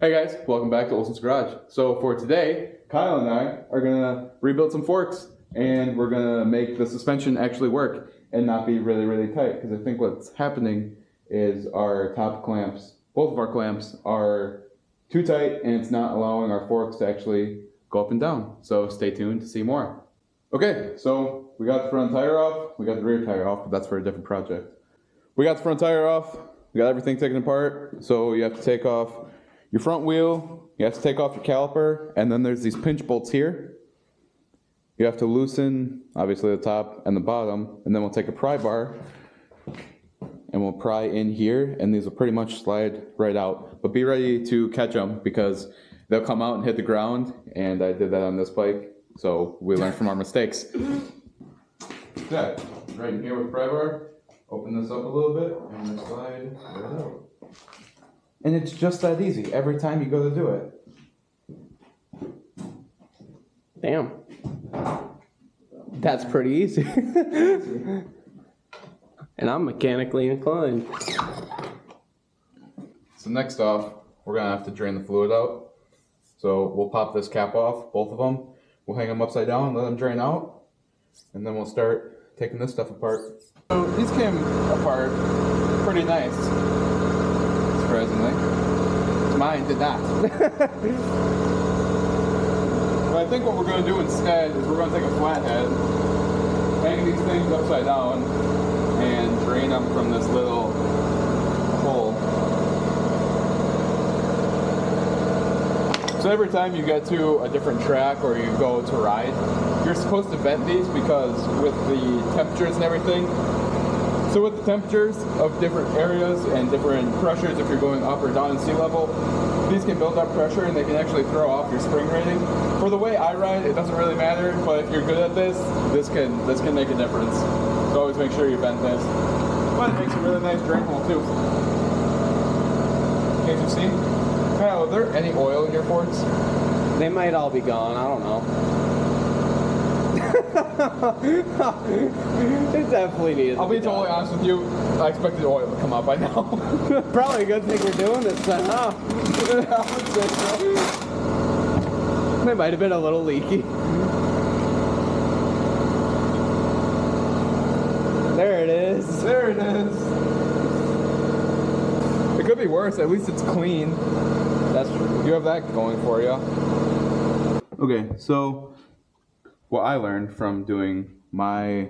Hey guys, welcome back to Olson's Garage. So for today, Kyle and I are gonna rebuild some forks and we're gonna make the suspension actually work and not be really, really tight, because I think what's happening is our top clamps, both of our clamps are too tight and it's not allowing our forks to actually go up and down. So stay tuned to see more. Okay, so we got the front tire off, we got the rear tire off, but that's for a different project. We got the front tire off, we got everything taken apart, so you have to take off your front wheel, you have to take off your caliper, and then there's these pinch bolts here. You have to loosen, obviously, the top and the bottom, and then we'll take a pry bar, and we'll pry in here, and these will pretty much slide right out. But be ready to catch them, because they'll come out and hit the ground, and I did that on this bike, so we learned from our mistakes. Yeah, right in here with the pry bar, open this up a little bit, and they slide right out. And it's just that easy every time you go to do it. Damn. That's pretty easy. And I'm mechanically inclined. So next off, we're gonna have to drain the fluid out. So we'll pop this cap off, both of them. We'll hang them upside down, let them drain out. And then we'll start taking this stuff apart. So these came apart pretty nice. Surprisingly. Mine did not. But I think what we're going to do instead is we're going to take a flathead, hang these things upside down, and drain them from this little hole. So every time you get to a different track or you go to ride, you're supposed to vent these, because with the temperatures and everything, so with the temperatures of different areas and different pressures, if you're going up or down in sea level, these can build up pressure and they can actually throw off your spring rating. For the way I ride, it doesn't really matter, but if you're good at this can make a difference. So always make sure you vent this. But it makes a really nice drain hole too. Can't you see? Kyle, are there any oil in your forks? They might all be gone, I don't know. It definitely needs. I'll be totally honest with you, I expected oil to come out by now. Probably a good thing we're doing this then, huh? I would say so. They might have been a little leaky. There it is. There it is. It could be worse, at least it's clean. That's true. You have that going for you. Okay, so what I learned from doing my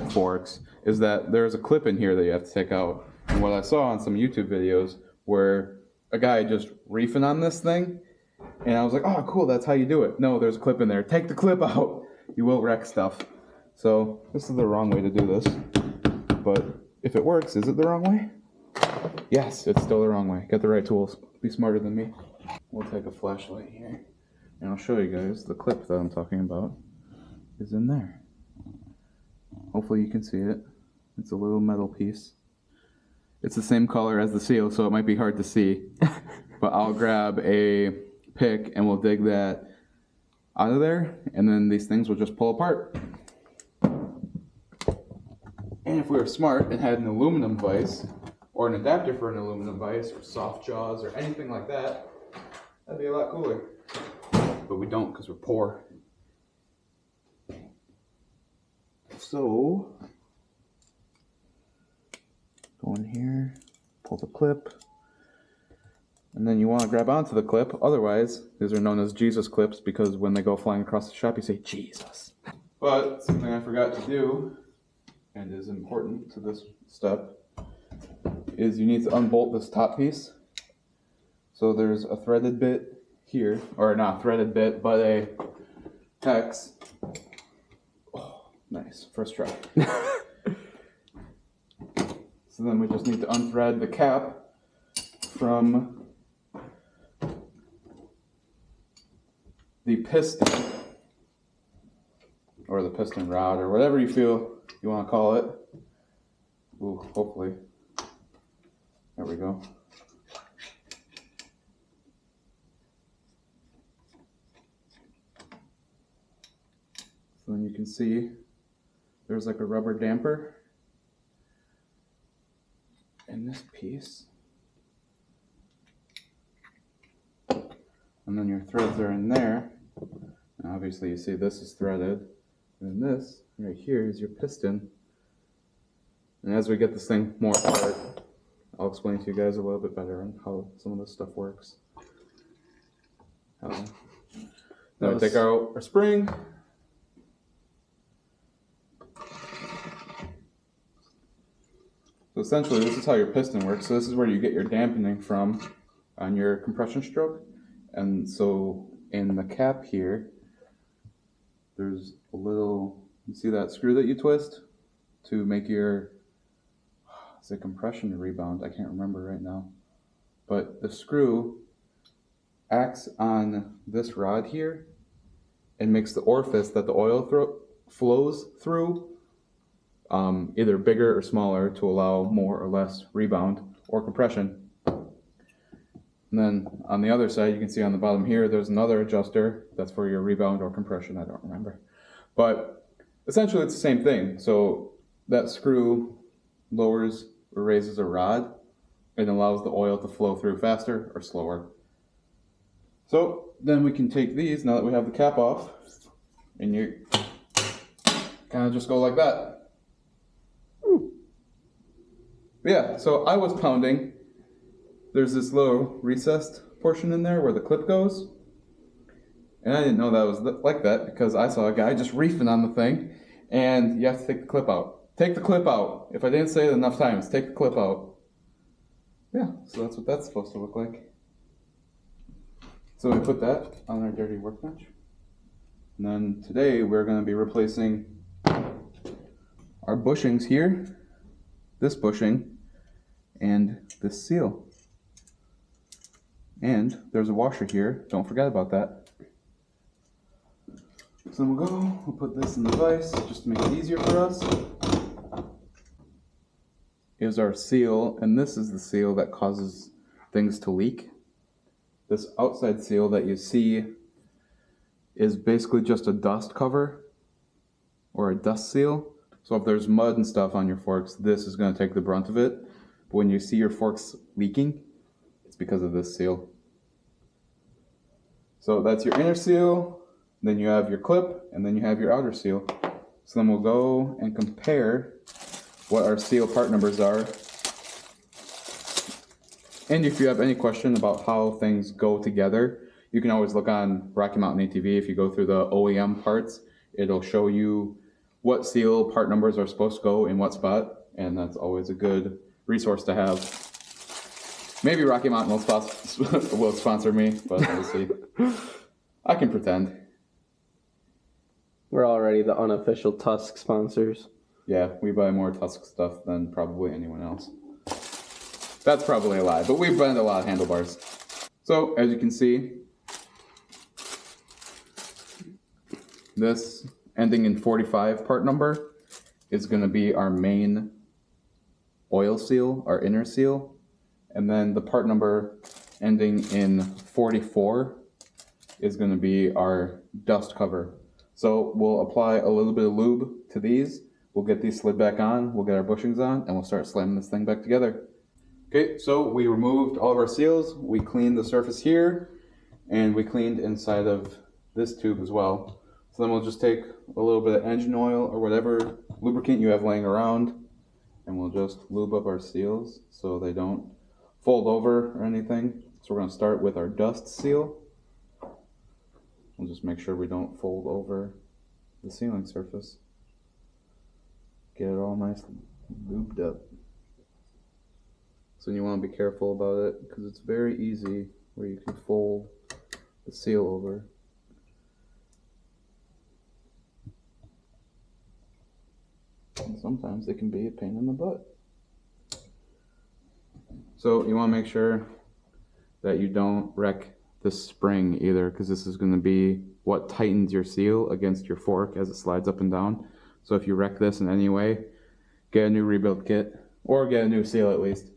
forks is that there's a clip in here that you have to take out. And what I saw on some YouTube videos where a guy just reefing on this thing, and I was like, oh cool, that's how you do it. No, there's a clip in there. Take the clip out. You will wreck stuff. So this is the wrong way to do this. But if it works, is it the wrong way? Yes, it's still the wrong way. Get the right tools. Be smarter than me. We'll take a flashlight here, and I'll show you guys the clip that I'm talking about is in there. Hopefully you can see it. It's a little metal piece. It's the same color as the seal, so it might be hard to see. But I'll grab a pick and we'll dig that out of there, and then these things will just pull apart. And if we were smart and had an aluminum vise, or an adapter for an aluminum vise, or soft jaws, or anything like that, that'd be a lot cooler. But we don't, because we're poor. So, go in here, pull the clip, and then you want to grab onto the clip. Otherwise, these are known as Jesus clips, because when they go flying across the shop, you say, Jesus. But something I forgot to do, and is important to this step, is you need to unbolt this top piece. So there's a threaded bit here, or not threaded bit, but a hex. Nice, first try. So then we just need to unthread the cap from the piston, or the piston rod, or whatever you feel you want to call it. Ooh, hopefully. There we go. So then you can see there's like a rubber damper in this piece. and then your threads are in there. And obviously you see this is threaded, and this right here is your piston. And as we get this thing more apart, I'll explain to you guys a little bit better on how some of this stuff works. Now we take out our spring. So essentially this is how your piston works. So this is where you get your dampening from on your compression stroke. And so in the cap here, there's a little, you see that screw that you twist to make your, is it compression or rebound? I can't remember right now. But the screw acts on this rod here and makes the orifice that the oil flows through either bigger or smaller to allow more or less rebound or compression. And then on the other side, you can see on the bottom here, there's another adjuster that's for your rebound or compression, I don't remember. But essentially it's the same thing. So that screw lowers or raises a rod and allows the oil to flow through faster or slower. So then we can take these, now that we have the cap off, and you kind of just go like that. Yeah, so I was pounding. There's this little recessed portion in there where the clip goes. And I didn't know that was like that because I saw a guy just reefing on the thing, and you have to take the clip out. Take the clip out. If I didn't say it enough times, take the clip out. Yeah, so that's what that's supposed to look like. So we put that on our dirty workbench. And then today we're going to be replacing our bushings here, this bushing, and this seal. And there's a washer here, don't forget about that. So then we'll put this in the vise just to make it easier for us. Here's our seal, and this is the seal that causes things to leak. This outside seal that you see is basically just a dust cover or a dust seal. So if there's mud and stuff on your forks, this is going to take the brunt of it. But when you see your forks leaking, it's because of this seal. So that's your inner seal, then you have your clip, and then you have your outer seal. So then we'll go and compare what our seal part numbers are. And if you have any question about how things go together, you can always look on Rocky Mountain ATV. If you go through the OEM parts, it'll show you what seal part numbers are supposed to go in what spot, and that's always a good resource to have. Maybe Rocky Mountain will sponsor me, but we'll see. I can pretend. We're already the unofficial Tusk sponsors. Yeah, we buy more Tusk stuff than probably anyone else. That's probably a lie, but we blend a lot of handlebars. So, as you can see, this ending in 45 part number is going to be our main oil seal, our inner seal. And then the part number ending in 44 is going to be our dust cover. So we'll apply a little bit of lube to these. We'll get these slid back on, we'll get our bushings on, and we'll start slamming this thing back together. Okay, so we removed all of our seals. We cleaned the surface here, and we cleaned inside of this tube as well. So then we'll just take a little bit of engine oil or whatever lubricant you have laying around, and we'll just lube up our seals so they don't fold over or anything. So we're going to start with our dust seal. We'll just make sure we don't fold over the sealing surface. Get it all nice and lubed up. So you want to be careful about it because it's very easy where you can fold the seal over. And sometimes it can be a pain in the butt. So you want to make sure that you don't wreck the spring either, because this is going to be what tightens your seal against your fork as it slides up and down. So if you wreck this in any way, get a new rebuild kit or get a new seal at least.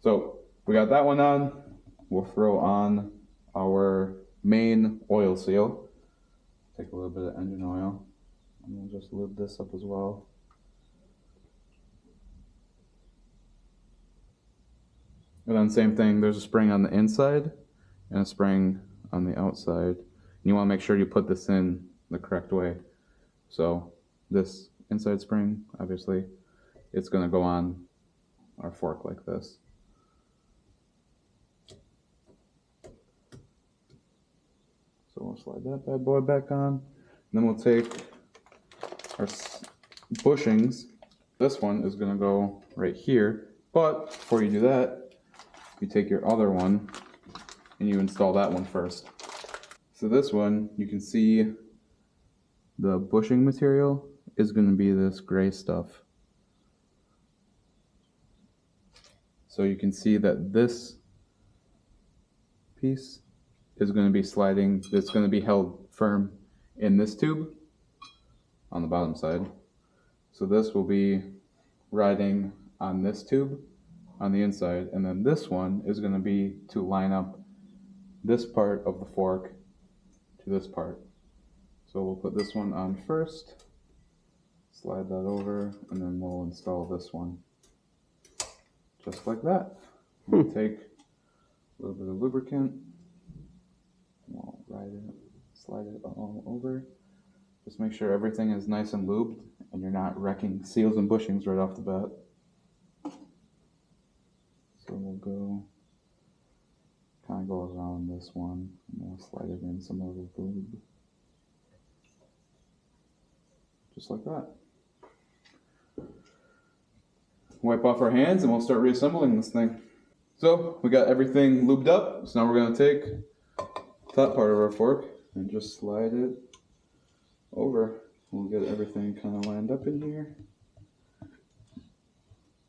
So we got that one on. We'll throw on our main oil seal. Take a little bit of engine oil and we'll just lube this up as well. And then same thing, there's a spring on the inside and a spring on the outside. And you want to make sure you put this in the correct way. So this inside spring, obviously, it's going to go on our fork like this. So we'll slide that bad boy back on. And then we'll take our bushings. This one is going to go right here. But before you do that, you take your other one and you install that one first. So this one, you can see the bushing material is going to be this gray stuff. So you can see that this piece is going to be sliding, it's going to be held firm in this tube on the bottom side. So this will be riding on this tube on the inside, and then this one is going to be to line up this part of the fork to this part. So we'll put this one on first, slide that over, and then we'll install this one. Just like that. We'll take a little bit of lubricant, we'll ride it, slide it all over. Just make sure everything is nice and lubed and you're not wrecking seals and bushings right off the bat. So we'll go, kind of go around this one, and we'll slide it in some of the lube. Just like that. Wipe off our hands and we'll start reassembling this thing. So we got everything lubed up, so now we're going to take the top part of our fork and just slide it over. We'll get everything kind of lined up in here.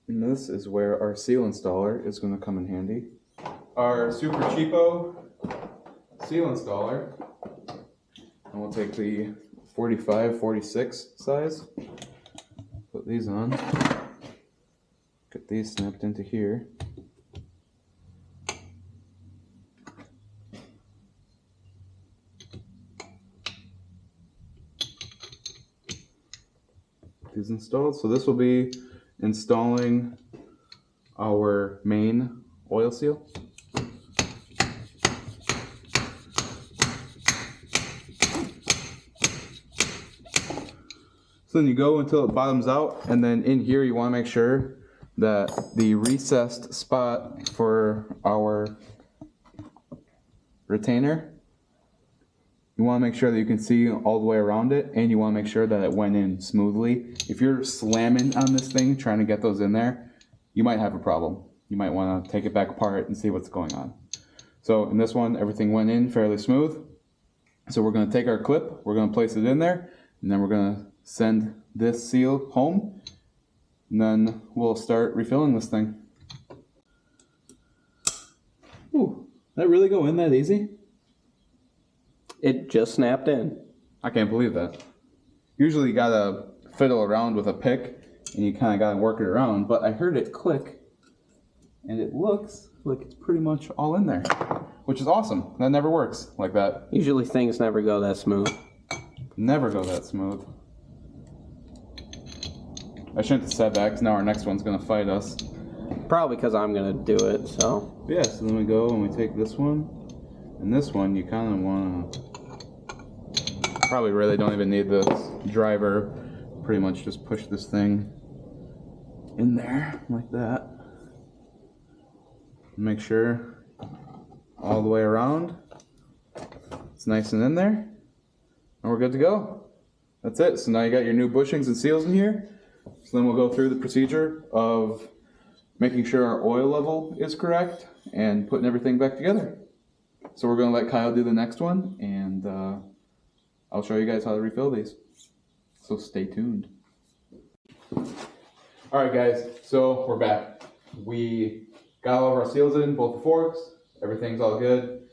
And this is where our seal installer is going to come in handy. Our super cheapo seal installer, and we'll take the 45-46 size, put these on, get these snapped into here. These installed. So this will be installing our main oil seal. So then you go until it bottoms out, and then in here you want to make sure that the recessed spot for our retainer, you want to make sure that you can see all the way around it, and you want to make sure that it went in smoothly. If you're slamming on this thing trying to get those in there, you might have a problem. You might want to take it back apart and see what's going on. So in this one, everything went in fairly smooth. So we're going to take our clip, we're going to place it in there, and then we're going to send this seal home, and then we'll start refilling this thing. Ooh, that really go in that easy? It just snapped in. I can't believe that. Usually you gotta fiddle around with a pick and you kind of gotta work it around, but I heard it click and it looks like it's pretty much all in there, which is awesome. That never works like that. Usually things never go that smooth. Never go that smooth. I shouldn't have said that because now our next one's gonna fight us. Probably because I'm gonna do it, so. Yeah, so then we go and we take this one, and this one you kind of want to, probably really don't even need this driver. Pretty much just push this thing in there like that. Make sure all the way around it's nice and in there, and we're good to go. That's it. So now you got your new bushings and seals in here. So then we'll go through the procedure of making sure our oil level is correct and putting everything back together. So we're going to let Kyle do the next one, and I'll show you guys how to refill these. So stay tuned. All right, guys, so we're back. We got all of our seals in, both the forks. Everything's all good.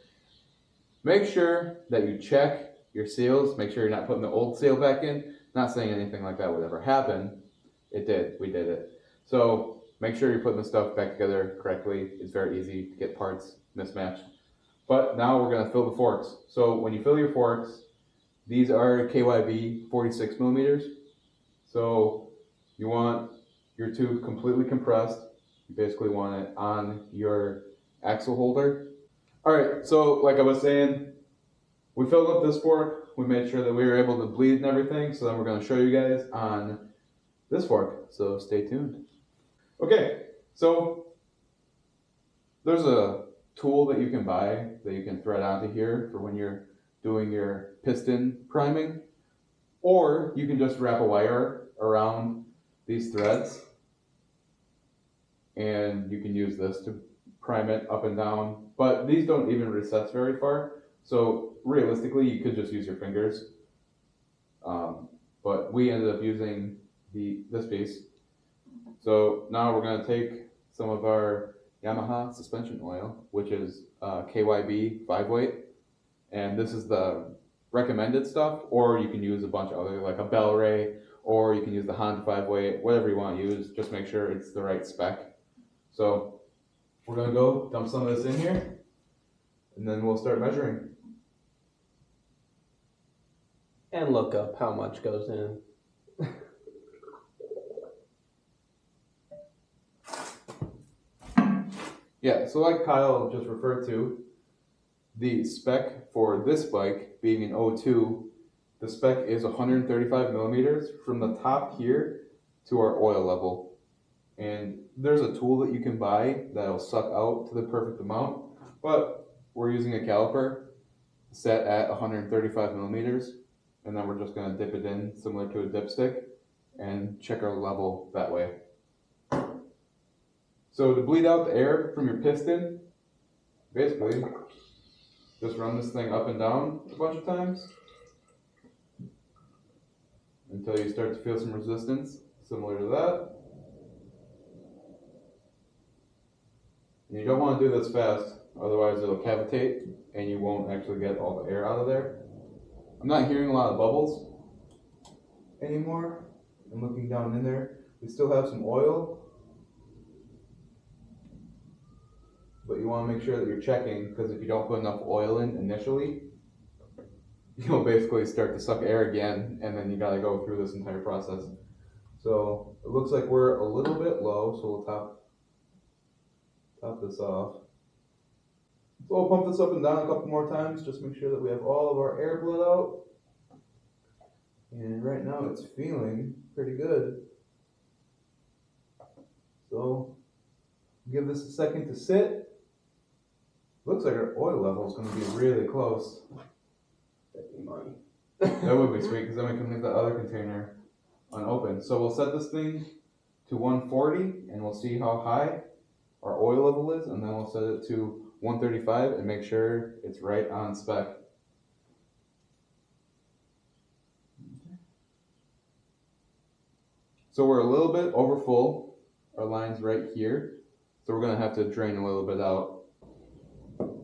Make sure that you check your seals. Make sure you're not putting the old seal back in. Not saying anything like that would ever happen. It did. We did it. So make sure you're putting the stuff back together correctly. It's very easy to get parts mismatched. But now we're going to fill the forks. So when you fill your forks, these are KYB 46 millimeters. So you want your tube completely compressed. You basically want it on your axle holder. All right, so like I was saying, we filled up this fork. We made sure that we were able to bleed and everything. So then we're going to show you guys on this fork. So stay tuned. Okay, so there's a tool that you can buy that you can thread onto here for when you're doing your piston priming, or you can just wrap a wire around these threads and you can use this to prime it up and down, but these don't even recess very far, so realistically you could just use your fingers, but we ended up using this piece. So now we're going to take some of our Yamaha suspension oil, which is KYB 5-weight, and this is the recommended stuff, or you can use a bunch of other, like a Bel-Ray, or you can use the Honda 5-weight, whatever you want to use, just make sure it's the right spec. So we're going to go dump some of this in here, and then we'll start measuring. And look up how much goes in. Yeah, so like Kyle just referred to, the spec for this bike being an 02, the spec is 135 millimeters from the top here to our oil level. And there's a tool that you can buy that'll suck out to the perfect amount, but we're using a caliper set at 135 millimeters, and then we're just going to dip it in similar to a dipstick and check our level that way. So to bleed out the air from your piston, basically just run this thing up and down a bunch of times until you start to feel some resistance similar to that. And you don't want to do this fast, otherwise it'll cavitate and you won't actually get all the air out of there. I'm not hearing a lot of bubbles anymore. I'm looking down in there. We still have some oil, but you want to make sure that you're checking, because if you don't put enough oil in initially, you'll basically start to suck air again, and then you got to go through this entire process. So it looks like we're a little bit low, so we'll top this off. So we'll pump this up and down a couple more times, just make sure that we have all of our air bled out. And right now it's feeling pretty good. So give this a second to sit. Looks like our oil level is going to be really close. That'd be money. That would be sweet, because then we can leave the other container unopened. So we'll set this thing to 140 and we'll see how high our oil level is, and then we'll set it to 135 and make sure it's right on spec. So we're a little bit over full. Our line's right here. So we're going to have to drain a little bit out.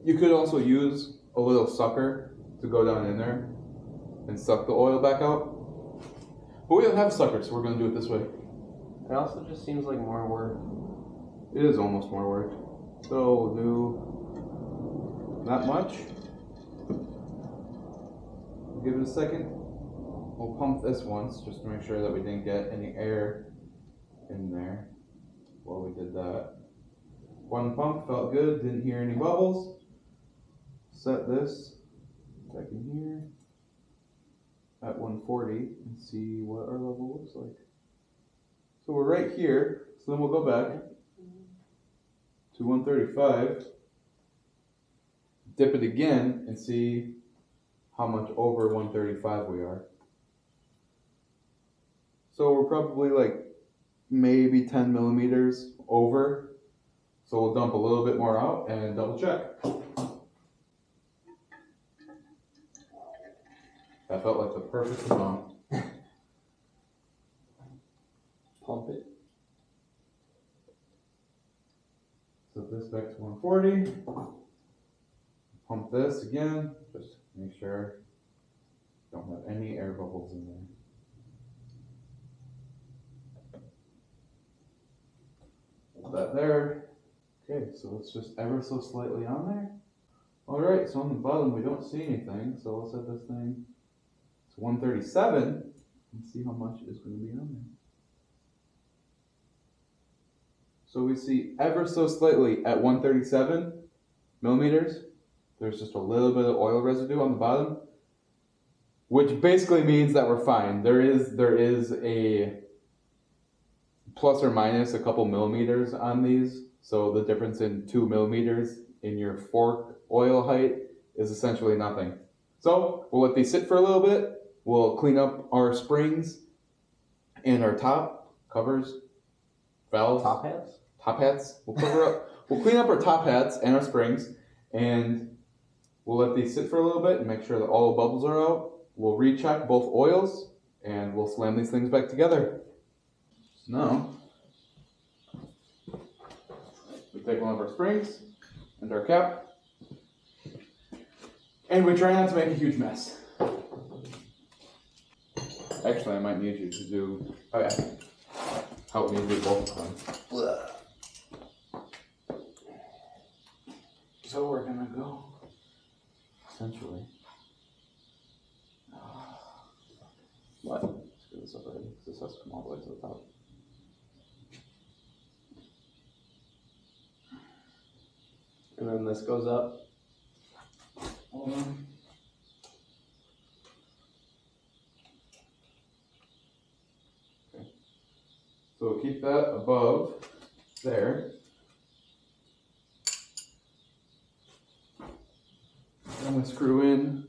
You could also use a little sucker to go down in there and suck the oil back out. But we don't have a sucker, so we're going to do it this way. It also just seems like more work. It is almost more work. So we'll do not much. Give it a second. We'll pump this once just to make sure that we didn't get any air in there while we did that. One pump felt good, didn't hear any bubbles. Set this back in here at 140 and see what our level looks like. So we're right here, so then we'll go back to 135, dip it again and see how much over 135 we are. So we're probably like maybe 10 millimeters over. So we'll dump a little bit more out and double check. That felt like the perfect amount. Pump it. Set this back to 140. Pump this again, just make sure don't have any air bubbles in there. Hold that there. Okay, so it's just ever so slightly on there. Alright, so on the bottom we don't see anything, so I'll set this thing to 137 and see how much is going to be on there. So we see ever so slightly at 137 millimeters, there's just a little bit of oil residue on the bottom, which basically means that we're fine. There is a plus or minus a couple millimeters on these. So the difference in 2 millimeters in your fork oil height is essentially nothing. So we'll let these sit for a little bit. We'll clean up our springs and our top covers, valves. Top hats? Top hats. We'll cover up. We'll clean up our top hats and our springs, and we'll let these sit for a little bit and make sure that all the bubbles are out. We'll recheck both oils, and we'll slam these things back together. So now, we take one of our springs and our cap, and we try not to make a huge mess. Actually, I might need you to do, help me do both of them. So we're gonna go, essentially. What? Let's get this up already, because this has to come all the way to the top. And then this goes up. Hold on. Okay. So we'll keep that above there. I'm going to screw in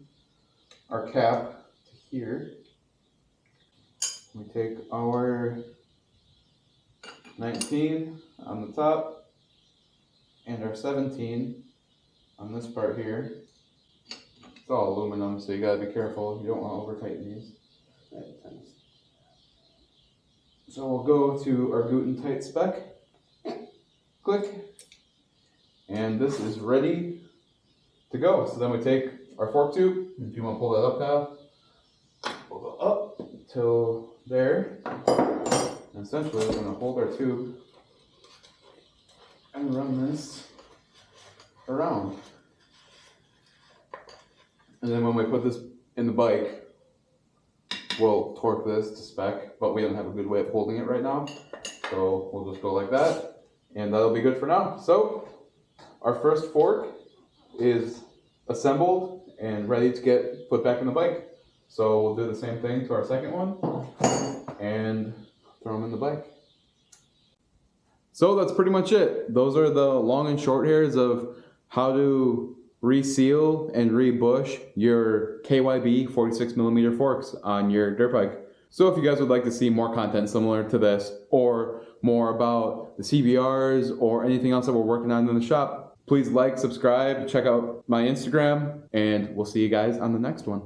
our cap to here. We take our 19 on the top and our 17 on this part here. It's all aluminum, so you gotta be careful. You don't want to over tighten these. So we'll go to our Guten Tight spec. Click. And this is ready to go. So then we take our fork tube. If you want to pull that up, Kyle, we'll go up till there. And essentially we're going to hold our tube and run this around. And then when we put this in the bike, we'll torque this to spec, but we don't have a good way of holding it right now. So we'll just go like that, and that'll be good for now. So our first fork is assembled and ready to get put back in the bike. So we'll do the same thing to our second one and throw them in the bike. So that's pretty much it. Those are the long and short hairs of how to reseal and rebush your KYB 46mm forks on your dirt bike. So if you guys would like to see more content similar to this, or more about the CBRs or anything else that we're working on in the shop, please like, subscribe, check out my Instagram, and we'll see you guys on the next one.